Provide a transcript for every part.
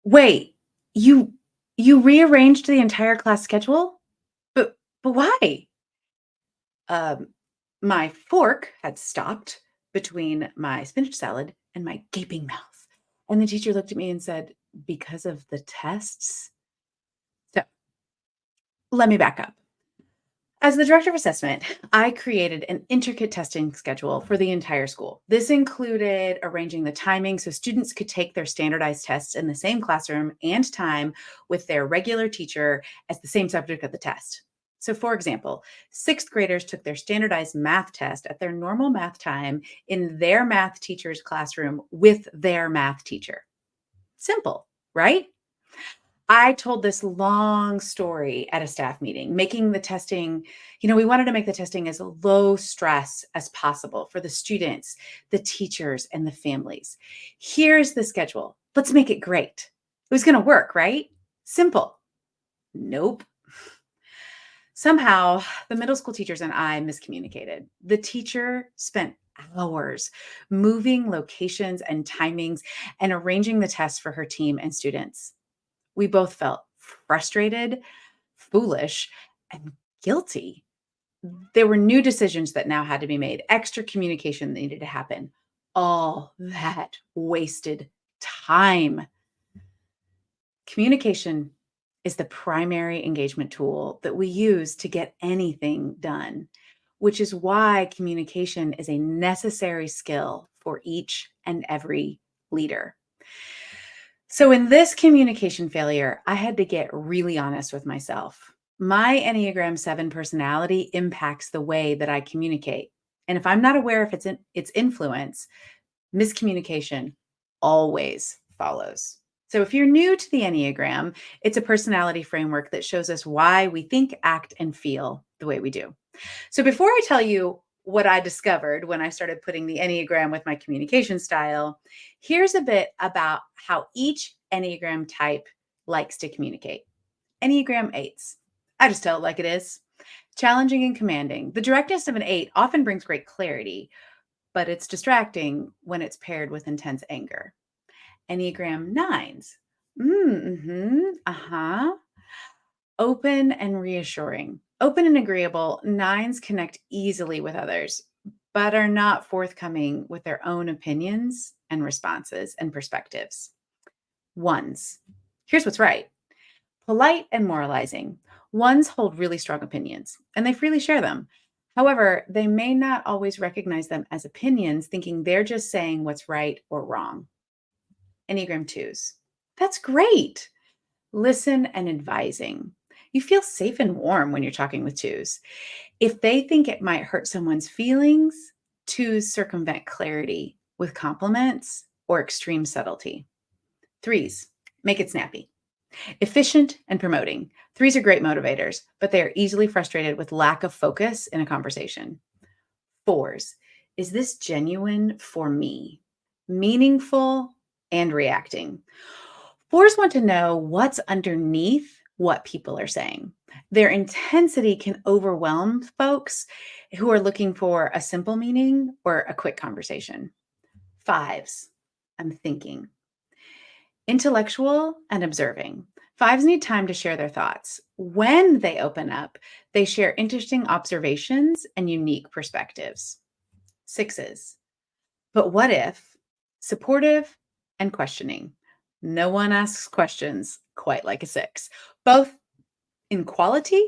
Wait, you you rearranged the entire class schedule? But why? Um, my fork had stopped between my spinach salad and my gaping mouth. And the teacher looked at me and said, "Because of the tests?" So let me back up. As the director of assessment, I created an intricate testing schedule for the entire school. This included arranging the timing so students could take their standardized tests in the same classroom and time with their regular teacher as the same subject of the test. So, for example, sixth graders took their standardized math test at their normal math time in their math teacher's classroom with their math teacher. Simple, right? I told this long story at a staff meeting, making the testing, we wanted to make the testing as low stress as possible for the students, the teachers, and the families. Here's the schedule. Let's make it great. It was going to work, right? Simple. Nope. Somehow, the middle school teachers and I miscommunicated. The teacher spent hours moving locations and timings and arranging the tests for her team and students. We both felt frustrated, foolish, and guilty. There were new decisions that now had to be made, extra communication that needed to happen. All that wasted time. Communication is the primary engagement tool that we use to get anything done, which is why communication is a necessary skill for each and every leader. So, in this communication failure, I had to get really honest with myself. My Enneagram 7 personality impacts the way that I communicate. And if I'm not aware of its influence, miscommunication always follows. So, if you're new to the Enneagram, it's a personality framework that shows us why we think, act, and feel the way we do. So, before I tell you what I discovered when I started putting the Enneagram with my communication style, here's a bit about how each Enneagram type likes to communicate. Enneagram 8s. I just tell it like it is. Challenging and commanding. The directness of an 8 often brings great clarity, but it's distracting when it's paired with intense anger. Enneagram 9s. Open and reassuring. Open and agreeable, 9s connect easily with others, but are not forthcoming with their own opinions and responses and perspectives. 1s. Here's what's right. Polite and moralizing. 1s hold really strong opinions, and they freely share them. However, they may not always recognize them as opinions, thinking they're just saying what's right or wrong. Enneagram 2s. That's great. Listen and advising. You feel safe and warm when you're talking with 2s. If they think it might hurt someone's feelings, 2s circumvent clarity with compliments or extreme subtlety. 3s, make it snappy. Efficient and promoting. 3s are great motivators, but they are easily frustrated with lack of focus in a conversation. 4s, is this genuine for me? Meaningful and reacting. 4s want to know what's underneath what people are saying. Their intensity can overwhelm folks who are looking for a simple meaning or a quick conversation. 5s, I'm thinking. Intellectual and observing. 5s need time to share their thoughts. When they open up, they share interesting observations and unique perspectives. 6s, but what if? Supportive and questioning. No one asks questions quite like a 6, both in quality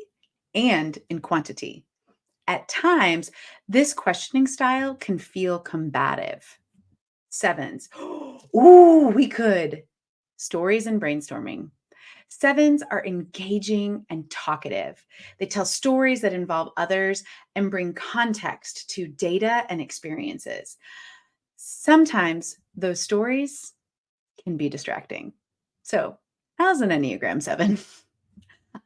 and in quantity. At times, this questioning style can feel combative. 7s, ooh, we could. Stories and brainstorming. 7s are engaging and talkative. They tell stories that involve others and bring context to data and experiences. Sometimes those stories can be distracting. So, how's an Enneagram 7?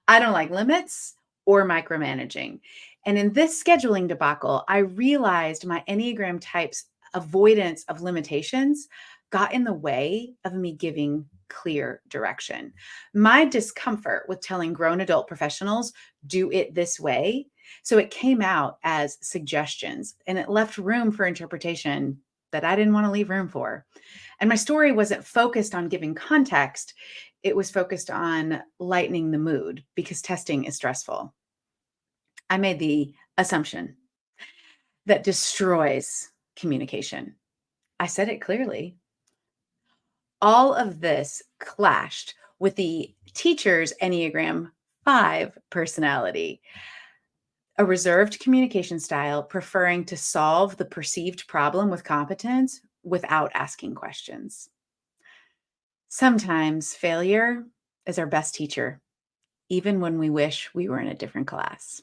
I don't like limits or micromanaging. And in this scheduling debacle, I realized my Enneagram type's avoidance of limitations got in the way of me giving clear direction. My discomfort with telling grown adult professionals, do it this way. So it came out as suggestions and it left room for interpretation that I didn't want to leave room for. And my story wasn't focused on giving context, it was focused on lightening the mood because testing is stressful. I made the assumption that destroys communication. I said it clearly. All of this clashed with the teacher's Enneagram 5 personality, a reserved communication style preferring to solve the perceived problem with competence without asking questions. Sometimes failure is our best teacher, even when we wish we were in a different class.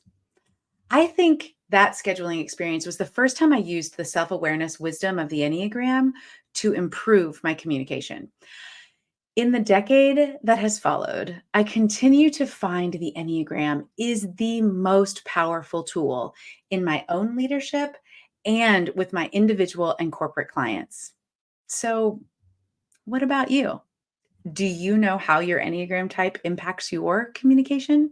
I think that scheduling experience was the first time I used the self awareness wisdom of the Enneagram to improve my communication. In the decade that has followed, I continue to find the Enneagram is the most powerful tool in my own leadership and with my individual and corporate clients. So, what about you? Do you know how your Enneagram type impacts your communication?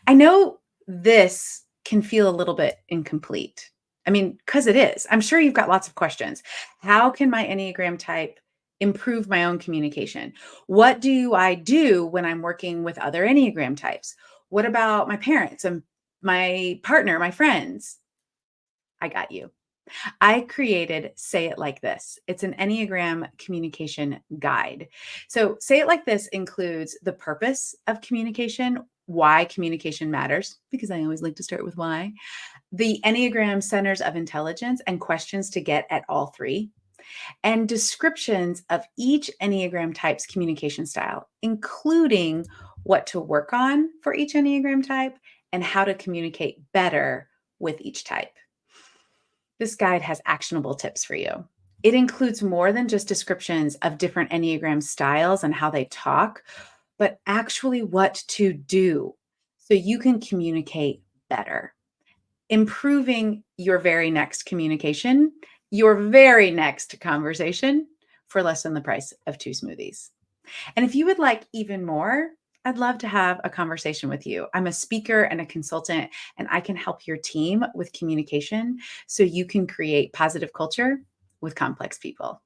I know this can feel a little bit incomplete. I mean, because it is. I'm sure you've got lots of questions. How can my Enneagram type improve my own communication? What do I do when I'm working with other Enneagram types? What about my parents and my partner, my friends? I got you. I created Say It Like This. It's an Enneagram communication guide. So, Say It Like This includes the purpose of communication, why communication matters, because I always like to start with why, the Enneagram centers of intelligence and questions to get at all three, and descriptions of each Enneagram type's communication style, including what to work on for each Enneagram type and how to communicate better with each type. This guide has actionable tips for you. It includes more than just descriptions of different Enneagram styles and how they talk, but actually what to do so you can communicate better, improving your very next communication, your very next conversation for less than the price of two smoothies. And if you would like even more, I'd love to have a conversation with you. I'm a speaker and a consultant, and I can help your team with communication so you can create positive culture with complex people.